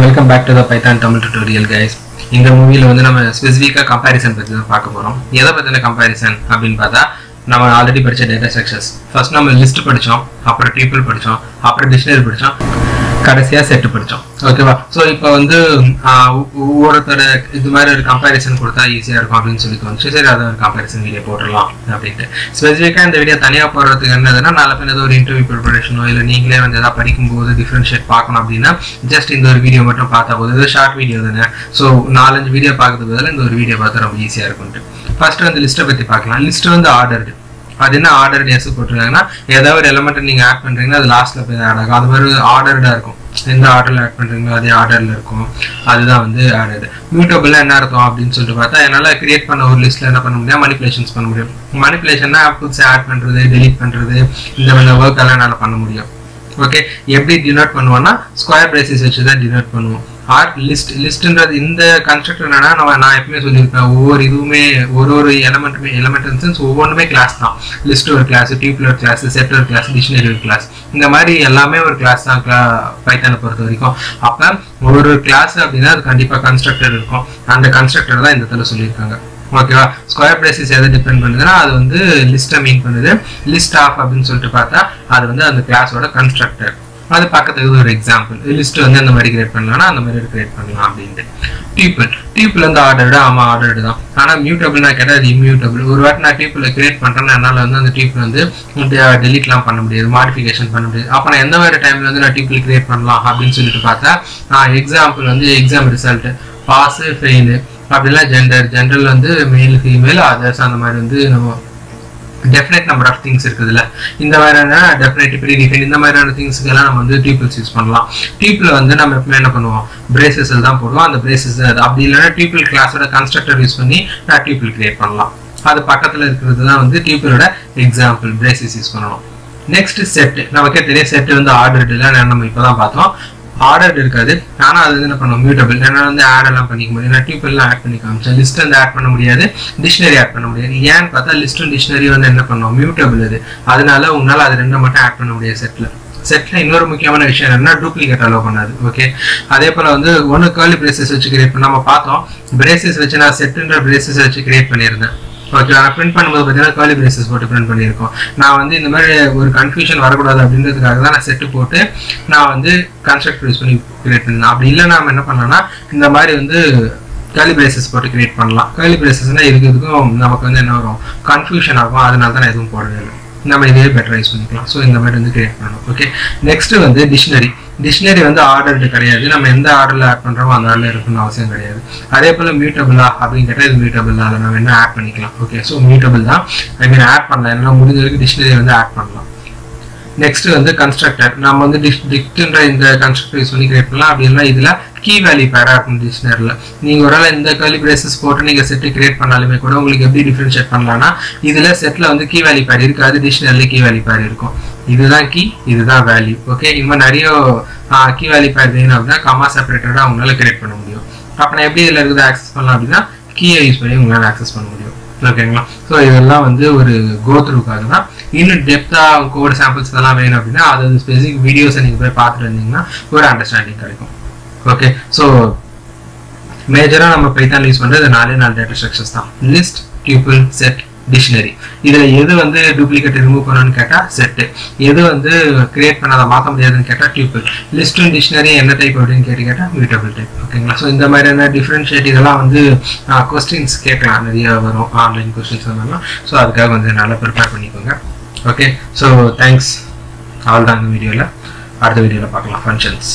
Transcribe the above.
Welcome back to the Python Tamil tutorial guys. இந்த மூவில வந்து நம்ம ஸ்பெசிஃபிக்கா கம்பேரிசன் பத்தி தான் பார்க்க போறோம். எதை பத்தின கம்பேரிசன் அப்படினு பார்த்தா நம்ம ஆல்ரெடி படிச்ச டேட்டா ஸ்ட்ரக்சர்ஸ். ஃபர்ஸ்ட் நம்ம லிஸ்ட் படிச்சோம், அப்புறம் டேபிள் படிச்சோம், அப்புறம் டிக்ஷனரி படிச்சோம், கடைசியா செட் படிச்சோம். ஓகேவா? சோ இப்போ வந்து ஒவ்வொருத்தர இது மாதிரி ஒரு கம்பேரிசன் கொடுத்தா ஈஸியா இருக்கும் அப்படின்னு சொல்லி தோணுச்சு. சரி, அதை ஒரு கம்பேரிசன் வீடியோ போட்டுடலாம் அப்படின்ட்டு. ஸ்பெசிஃபிக்கா இந்த வீடியோ தனியா போடுறதுக்கு என்னதுன்னா, நாளை பின் ஏதோ ஒரு இன்டர்வியூ ப்ரிப்பரேஷனோ இல்லை நீங்களே வந்து ஏதாவது படிக்கும்போது டிஃபரன்ஷியேட் பார்க்கணும் அப்படின்னா ஜஸ்ட் இந்த ஒரு வீடியோ மட்டும் பார்த்தா போதும். இது ஷார்ட் வீடியோ தானே. ஸோ 4-5 வீடியோ பார்க்கறதுக்கு பதிலாக இந்த ஒரு வீடியோ பார்த்தா ரொம்ப ஈஸியா இருக்கும்ட்டு. ஃபர்ஸ்ட் வந்து லிஸ்ட்டை பத்தி பார்க்கலாம். லிஸ்ட் வந்து ஆர்டர்டு. அது என்ன ஆர்டர் எஸ் போட்டுருக்காங்கன்னா, ஏதாவது ஒரு எலிமெண்ட் நீங்க ஆட் பண்றீங்கன்னா அது லாஸ்ட்ல போய் ஆட் ஆகும். அது மாதிரி ஆர்டர்டா இருக்கும். எந்த ஆர்டர்ல ஆட் பண்றீங்களோ அதே ஆர்டர்ல இருக்கும். அதுதான் வந்து ஆர்டர். மியூட்டபிள் என்ன அர்த்தம் அப்படின்னு சொல்லிட்டு பார்த்தா, என்னால கிரியேட் பண்ண ஒரு லிஸ்ட்ல என்ன பண்ண முடியும், மனிபுலேஷன்ஸ் பண்ண முடியும். மனிபுலேஷன்னா புதுசாக ஆட் பண்றது, டெலீட் பண்றது, இந்த மாதிரி ஒர்க் எல்லாம் என்னால பண்ண முடியும். ஓகே, எப்படி டினோட் பண்ணுவோம்னா ஸ்கொயர் பிரேசஸ் வச்சு தான் டினோட் பண்ணுவோம். ஆர் லிஸ்ட்ன்றது இந்த கன்ஸ்ட்ரக்டர் என்னன்னா, நான் எப்பவுமே சொல்லியிருப்பேன், ஒவ்வொரு இதுவுமே ஒரு எலிமெண்ட் சென்ஸ் ஒவ்வொன்றுமே கிளாஸ் தான். லிஸ்ட் ஒரு கிளாஸ், டியூபிள் ஒரு கிளாஸ், செட் ஒரு கிளாஸ், டிக்ஷனரி ஒரு கிளாஸ், இந்த மாதிரி எல்லாமே ஒரு கிளாஸ் தான் பைத்தானை பொறுத்த வரைக்கும். அப்ப ஒரு கிளாஸ் அப்படின்னா அது கண்டிப்பா கன்ஸ்ட்ரக்டர் இருக்கும். அந்த கன்ஸ்ட்ரக்டர் தான் இந்த இடத்துல சொல்லியிருக்காங்க. ஓகேவா? ஸ்கொயர் பிரேசஸ் எதை டிபெண்ட் பண்ணுதுன்னா, அது வந்து லிஸ்ட்டை மீன் பண்ணுது. லிஸ்ட் ஆஃப் அப்படின்னு சொல்லிட்டு பார்த்தா அது வந்து அந்த கிளாஸோட கன்ஸ்ட்ரக்டர். அது பக்கத்துக்கு ஒரு எக்ஸாம்பிள். லிஸ்ட் வந்து அந்த மாதிரி கிரியேட் பண்ணலாம்னா அந்த மாதிரி கிரியேட் பண்ணலாம் அப்படின்ட்டு. டியூபிள் வந்து ஆர்டர்டு. ஆமா, ஆர்டர்டு தான். ஆனால் மியூட்டபிள் நான் கேட்டால் அது இம்யூட்டபிள். ஒரு வாட்டி நான் டியூபிள் கிரியேட் பண்ணுறேன்னா என்னால் வந்து அந்த டியூபிள் வந்து டெலீட்லாம் பண்ண முடியாது, மாடிஃபிகேஷன் பண்ண முடியாது. அப்போ நான் எந்த மாதிரி டைமில் வந்து நான் டியூபிள் கிரியேட் பண்ணலாம் அப்படின்னு சொல்லிட்டு பார்த்தா, எக்ஸாம்பிள் வந்து எக்ஸாம் ரிசல்ட், பாஸ், ஃபெயிலு, அப்படிலாம் ஜெண்டர் வந்து மேல், ஃபீமேல், அதர்ஸ், அந்த மாதிரி வந்து நம்ம டெஃபினைட் நம்பர் ஆஃப் திங்ஸ் இருக்குதுல்ல, இந்த மாதிரியான டெஃபினைட் ப்ரீடிஃபைன் இந்த மாதிரியான திங்ஸ்க்கு எல்லாம் நம்ம வந்து டியூபிள்ஸ் யூஸ் பண்ணலாம். டியூபிள் வந்து நம்ம எப்பவுமே என்ன பண்ணுவோம், பிரேசஸ் தான் போடுவோம். அந்த பிரேசஸ் அப்படி இல்லைன்னா டியூபிள் கிளாஸோட கன்ஸ்ட்ரக்டர் யூஸ் பண்ணி நான் டியூபிள் கிரியேட் பண்ணலாம். அது பக்கத்தில் இருக்கிறது தான் வந்து டியூபிளோட எக்ஸாம்பிள். பிரேசஸ் யூஸ் பண்ணணும். Next set. நமக்கே தெரியும் செட் வந்து ஆர்டர்டு இல்லை, நம்ம இப்போதான் பார்த்தோம். ஆர்டர் இருக்காது, ஆனால் அது வந்து என்ன பண்ணுவோம், மியூட்டபிள். என்னால் வந்து ஆட் எல்லாம் பண்ணிக்க முடியும். நான் டியூபிள்லாம் ஆட் பண்ணி காமிச்சேன். லிஸ்ட் வந்து ஆட் பண்ண முடியாது, டிக்ஷனரி ஆட் பண்ண முடியாது. ஏன்னு பார்த்தா லிஸ்ட்டும் டிக்ஷனரி வந்து என்ன பண்ணுவோம், மியூட்டபிள் இது. அதனால உங்களால் அது ரெண்டும் மட்டும் ஆட் பண்ண முடியாது செட்ல. இன்னொரு முக்கியமான விஷயம் என்னன்னா, டூப்ளிகேட் அலோவ் பண்ணாது. ஓகே, அதே போல வந்து ஒன்று கர்லி பிரேசஸ் வச்சு கிரியேட் பண்ண நம்ம பார்த்தோம். பிரேசஸ் வச்சு நான் செட்டுன்ற பிரேசஸ் வச்சு கிரியேட் பண்ணியிருந்தேன். ஓகே, நான் பிரிண்ட் பண்ணும்போது பார்த்தீங்கன்னா கர்லி பிரேசஸ் போட்டு பிரிண்ட் பண்ணியிருக்கோம். நான் வந்து இந்த மாதிரி ஒரு கன்ஃபியூஷன் வரக்கூடாது அப்படின்றதுக்காக தான் நான் செட்டு போட்டு நான் வந்து கன்ஸ்ட்ரக்டர் யூஸ் பண்ணி கிரியேட் பண்ணேன். அப்படி இல்லை நாம என்ன பண்ணலாம்னா, இந்த மாதிரி வந்து கர்லி பிரேசஸ் போட்டு கிரியேட் பண்ணலாம். கர்லி பிரேசஸ்னா இருக்கிறதுக்கும் நமக்கு வந்து என்ன வரும், கன்ஃபியூஷன் ஆகும். அதனால தான் நான் எதுவும் போடவே இல்லை. நம்ம இதே பெட்டர் யூஸ் பண்ணிக்கலாம். ஸோ இந்த மாதிரி வந்து கிரியேட் பண்ணணும். ஓகே, நெக்ஸ்ட் வந்து டிக்ஷனரி வந்து ஆர்டர்டு கிடையாது. நம்ம எந்த ஆர்டர்ல ஆட் பண்றோமோ அந்த ஆர்டர்ல இருக்கணும்னு அவசியம் கிடையாது. அதே போல மியூட்டபிளா அப்படின்னு கேட்டால் இது மியூட்டபிள் தான். அதை நம்ம என்ன ஆட் பண்ணிக்கலாம். ஓகே, ஸோ மியூட்டபிள் தான். ஐ மீன் ஆட் பண்ணலாம். என்ன முடிஞ்ச வரைக்கும் டிக்ஷனரி வந்து ஆட் பண்ணலாம். நெக்ஸ்ட் வந்து கன்ஸ்ட்ரக்டர். நம்ம வந்து டிக்ட்ன்ற இந்த கன்ஸ்ட்ரக்டர் யூஸ் பண்ணி கிரியேட் பண்ணலாம். அப்படி இல்லைன்னா இதுல கீ வேல்யூ பேரா இருக்கும் டிக்ஷனரியில். நீங்க ஒரு வேளை இந்த கர்லி பிரேசஸ் போட்டு நீங்க செட்டு கிரியேட் பண்ணாலுமே கூட உங்களுக்கு எப்படி டிஃபரன்ஷியேட் பண்ணலாம்னா, இதுல செட்ல வந்து கீ வேல்யூ பேர் இருக்காது, டிக்ஷனரியில் கீ வேல்யூ பேர் இருக்கும். இதுதான் கீ, இதுதான் வேல்யூ. ஓகே, இன்னும் நிறைய கீ வேல்யூ பேர் வேணும் அப்படின்னா கமா செப்பரேட்டடா அவங்களால கிரியேட் பண்ண முடியும். அப்ப நான் எப்படி இதுல இருக்கிறத ஆக்சஸ் பண்ணலாம் அப்படின்னா, கீயை யூஸ் பண்ணி உங்களால ஆக்சஸ் பண்ண முடியும். ஓகேங்களா? ஸோ இதெல்லாம் வந்து ஒரு கோ த்ரூக்காக தான். இன்னும் டெப்தா கோட் சாம்பிள்ஸ் இதெல்லாம் வேணும் அப்படின்னா அது ஸ்பெசிஃபிக் வீடியோஸை நீங்க போய் பார்த்துட்டு இருந்தீங்கன்னா ஒரு அண்டர்ஸ்டாண்டிங் கிடைக்கும். ஓகே, ஸோ மேஜரா நம்ம பைத்தான்ல யூஸ் பண்றது 4 டேட்டா ஸ்ட்ரக்சர்ஸ் தான். List, tuple, set, dictionary. இதுல எது வந்து டூப்ளிகேட் ரிமூவ் பண்ணணும்னு கேட்டா செட், எது வந்து கிரியேட் பண்ணாத மாற்ற முடியாதுன்னு கேட்டா டியூபிள், லிஸ்ட்டும் டிக்ஷனரி என்ன டைப் அப்படின்னு கேட்டா மியூட்டபிள் டைப். ஓகேங்களா? ஸோ இந்த மாதிரியான டிஃபரன்ஷியேட் இதெல்லாம் வந்து கொஸ்டின்ஸ் கேட்கலாம், நிறைய வரும் ஆன்லைன் கொஸ்டின்ஸ் வந்தாலும். ஸோ அதுக்காக வந்து நல்லா ப்ரிப்பேர் பண்ணிக்கோங்க. Okay, so thanks. அவ்வளோதான் இந்த வீடியோவில். அடுத்த வீடியோவில் பார்க்கலாம். ஃபங்க்ஷன்ஸ்.